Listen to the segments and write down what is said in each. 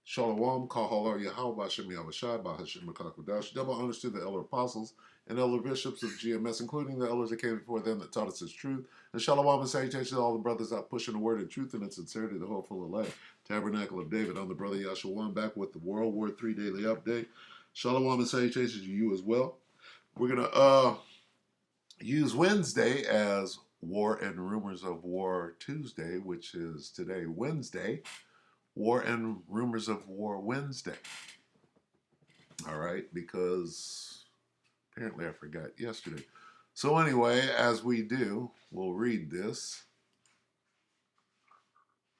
Shalom, Kahala Yahweh Hashem Yahushai, Bahashim Makakodash. Double honors to the elder apostles and elder bishops of GMS, including the elders that came before them that taught us his truth. And shalom and salutations to all the brothers out pushing the word of truth and its sincerity, the hopeful elect. Tabernacle of David. I'm the brother Yahshua, back with the WW3 Daily update. Shalom and salutations to you as well. We're going to use Wednesday as War and Rumors of War Tuesday, which is today, Wednesday. War and Rumors of War Wednesday. All right, because apparently I forgot yesterday. So anyway, as we do, we'll read this.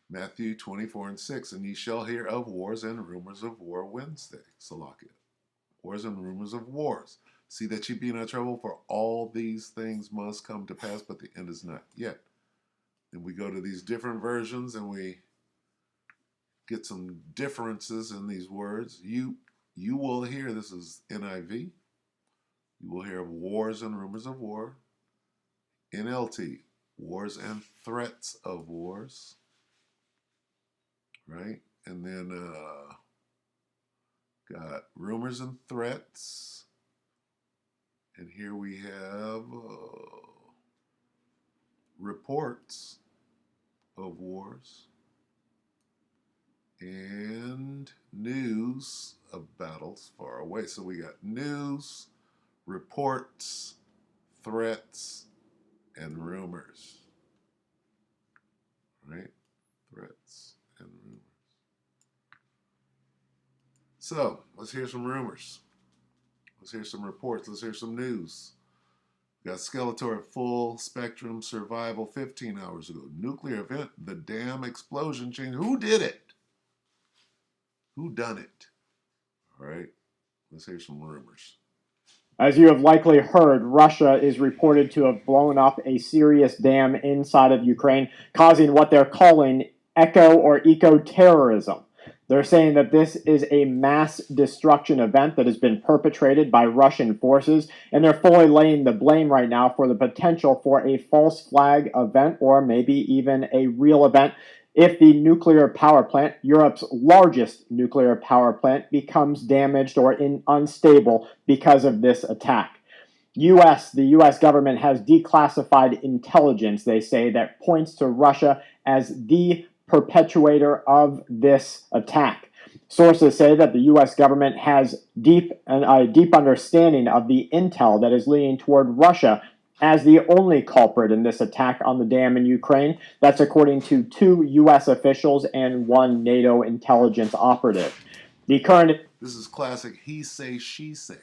Matthew 24:6, and ye shall hear of wars and rumors of war Wednesday. Salakia. Wars and rumors of wars. See that ye be not troubled, for all these things must come to pass, but the end is not yet. And we go to these different versions and we get some differences in these words. You will hear, this is NIV, you will hear of wars and rumors of war. NLT, wars and threats of wars. Right? And then got rumors and threats. And here we have reports of wars. And news of battles far away. So we got news, reports, threats, and rumors. Right? Threats and rumors. So let's hear some rumors. Let's hear some reports. Let's hear some news. We got Skeletor full spectrum survival 15 hours ago. Nuclear event, the dam explosion change. Who did it? Who done it? All right, let's hear some rumors. As you have likely heard, Russia is reported to have blown up a serious dam inside of Ukraine, causing what they're calling eco-terrorism. They're saying that this is a mass destruction event that has been perpetrated by Russian forces, and they're fully laying the blame right now for the potential for a false flag event or maybe even a real event if the nuclear power plant, Europe's largest nuclear power plant, becomes damaged or unstable because of this attack. The U.S. government has declassified intelligence, they say, that points to Russia as the perpetuator of this attack. Sources say that the U.S. government has a deep understanding of the intel that is leaning toward Russia as the only culprit in this attack on the dam in Ukraine. That's according to 2 U.S. officials and 1 NATO intelligence operative. This is classic he say, she say,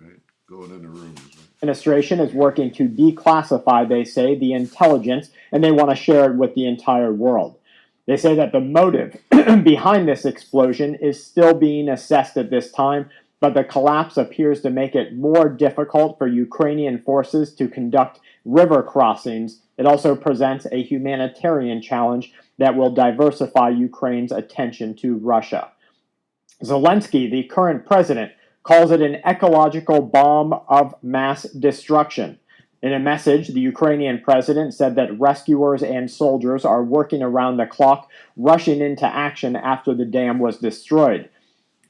right? Going into rumors, right? Administration is working to declassify, they say, the intelligence, and they want to share it with the entire world. They say that the motive behind this explosion is still being assessed at this time, but the collapse appears to make it more difficult for Ukrainian forces to conduct river crossings. It also presents a humanitarian challenge that will diversify Ukraine's attention to Russia. Zelensky, the current president, calls it an ecological bomb of mass destruction. In a message, the Ukrainian president said that rescuers and soldiers are working around the clock, rushing into action after the dam was destroyed.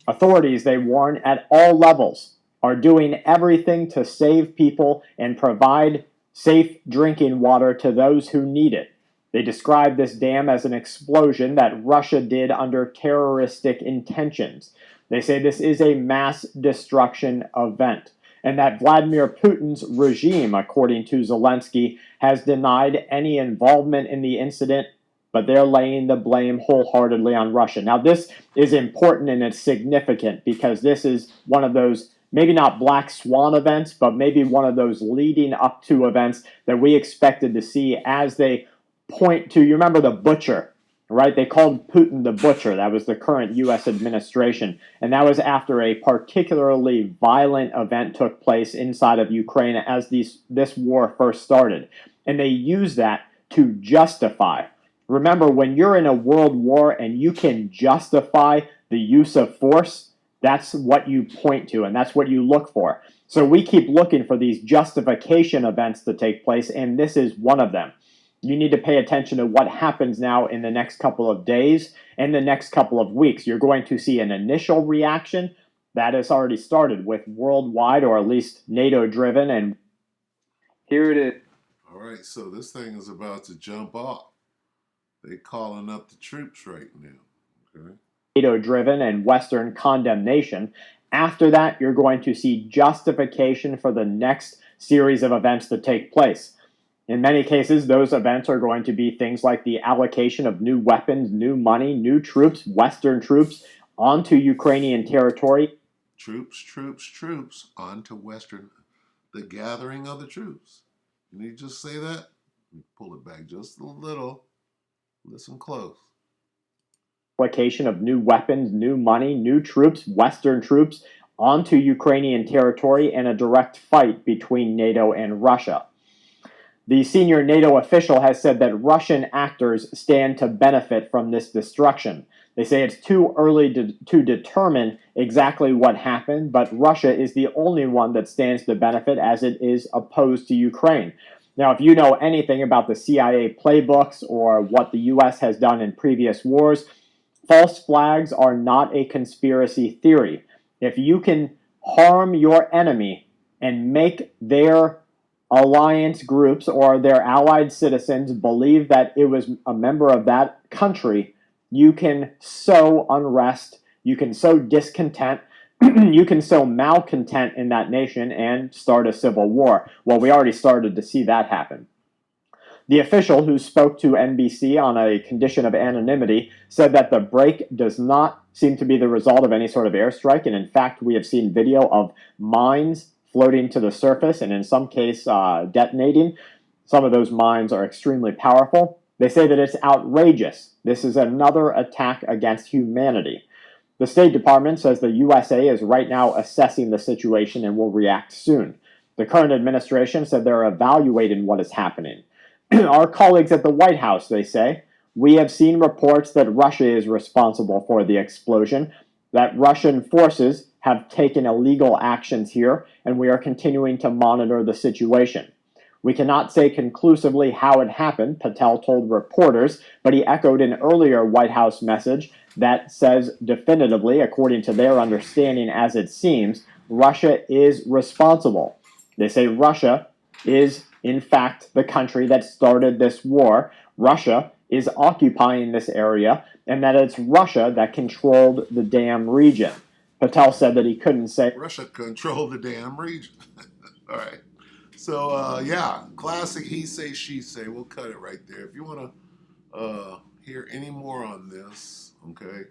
Authorities, they warn, at all levels are doing everything to save people and provide safe drinking water to those who need it. They describe this dam as an explosion that Russia did under terroristic intentions. They say this is a mass destruction event, and that Vladimir Putin's regime, according to Zelensky, has denied any involvement in the incident, but they're laying the blame wholeheartedly on Russia. Now, this is important and it's significant because this is one of those, maybe not black swan events, but maybe one of those leading up to events that we expected to see as they point to, you remember the butcher, right? They called Putin the butcher. That was the current U.S. administration. And that was after a particularly violent event took place inside of Ukraine as this war first started. And they used that to justify. Remember, when you're in a world war and you can justify the use of force, that's what you point to and that's what you look for. So we keep looking for these justification events to take place, and this is one of them. You need to pay attention to what happens now in the next couple of days and the next couple of weeks. You're going to see an initial reaction that has already started with worldwide, or at least NATO-driven, and here it is. All right, so this thing is about to jump off. They calling up the troops right now. Okay. NATO-driven and Western condemnation. After that, you're going to see justification for the next series of events that take place. In many cases, those events are going to be things like the allocation of new weapons, new money, new troops, Western troops onto Ukrainian territory. Troops onto Western, the gathering of the troops. Can you just say that? Pull it back just a little. Listen close. Allocation of new weapons, new money, new troops, Western troops onto Ukrainian territory, and a direct fight between NATO and Russia. The senior NATO official has said that Russian actors stand to benefit from this destruction. They say it's too early to determine exactly what happened, but Russia is the only one that stands to benefit, as it is opposed to Ukraine. Now, if you know anything about the CIA playbooks or what the U.S. has done in previous wars, false flags are not a conspiracy theory. If you can harm your enemy and make their alliance groups or their allied citizens believe that it was a member of that country, you can sow unrest, you can sow discontent, you can sow malcontent in that nation and start a civil war. Well, we already started to see that happen. The official, who spoke to NBC on a condition of anonymity, said that the break does not seem to be the result of any sort of airstrike, and in fact, we have seen video of mines floating to the surface and in some case detonating. Some of those mines are extremely powerful. They say that it's outrageous. This is another attack against humanity. The State Department says the USA is right now assessing the situation and will react soon. The current administration said they're evaluating what is happening. Our colleagues at the White House, they say, we have seen reports that Russia is responsible for the explosion, that Russian forces have taken illegal actions here, and we are continuing to monitor the situation. We cannot say conclusively how it happened, Patel told reporters, but he echoed an earlier White House message that says definitively, according to their understanding as it seems, Russia is responsible. They say Russia is, in fact, the country that started this war. Russia is occupying this area, and that it's Russia that controlled the damn region. Patel said that he couldn't say Russia controlled the damn region. All right. So, yeah, classic he say, she say. We'll cut it right there. If you want to hear any more on this, okay,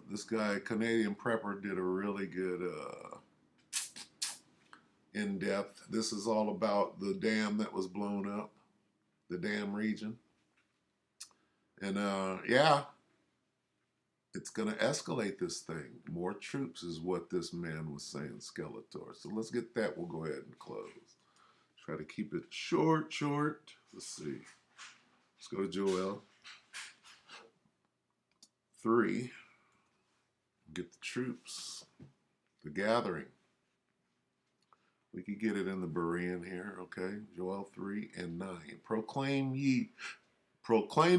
this guy, Canadian Prepper, did a really good in depth. This is all about the dam that was blown up, the dam region. And yeah, it's going to escalate this thing. More troops is what this man was saying, Skeletor. So let's get that. We'll go ahead and close. Try to keep it short. Let's see. Let's go to Joel 3. Get the troops. The gathering. We could get it in the Berean here, okay? Joel 3 and 9. Proclaim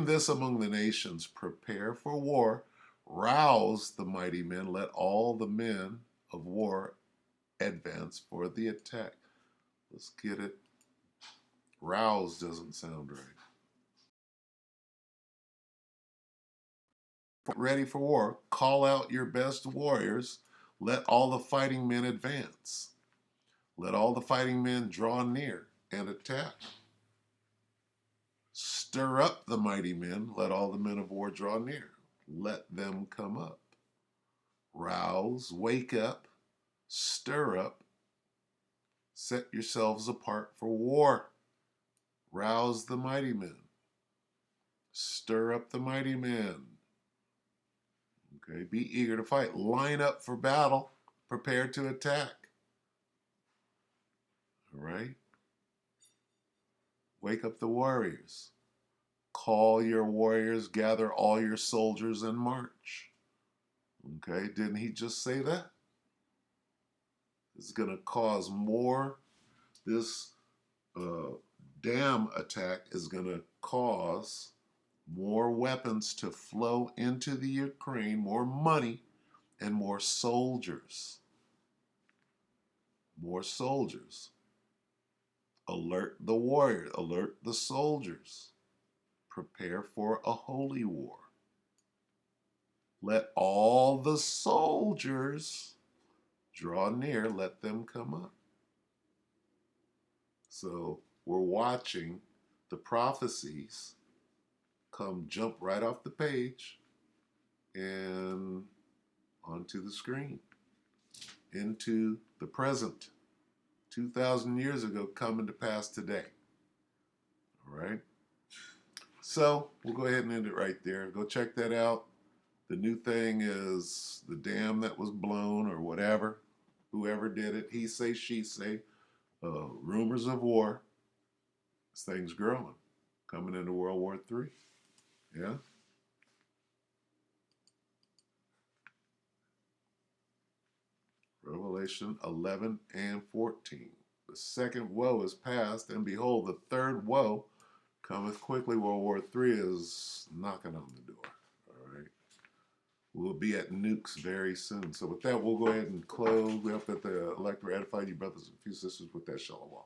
this among the nations. Prepare for war. Rouse the mighty men. Let all the men of war advance for the attack. Let's get it. Rouse doesn't sound right. Ready for war. Call out your best warriors. Let all the fighting men advance. Let all the fighting men draw near and attack. Stir up the mighty men. Let all the men of war draw near. Let them come up. Rouse, wake up, stir up. Set yourselves apart for war. Rouse the mighty men. Stir up the mighty men. Okay, be eager to fight. Line up for battle. Prepare to attack. All right? Wake up the warriors. Call your warriors, gather all your soldiers and march. Okay, didn't he just say that? It's going to cause more. This dam attack is going to cause more weapons to flow into the Ukraine, more money, and more soldiers. More soldiers. Alert the warriors, alert the soldiers. Prepare for a holy war. Let all the soldiers draw near, let them come up. So we're watching the prophecies jump right off the page and onto the screen, into the present, 2,000 years ago, coming to pass today. All right? So we'll go ahead and end it right there. Go check that out. The new thing is the dam that was blown or whatever. Whoever did it, he say, she say. Rumors of war. This thing's growing. Coming into World War III. Yeah? Revelation 11 and 14. The second woe is past, and behold, the third woe cometh quickly. World War III is knocking on the door. All right. We'll be at nukes very soon. So with that, we'll go ahead and close. We hope that the elector edified you brothers and few sisters with that shalom.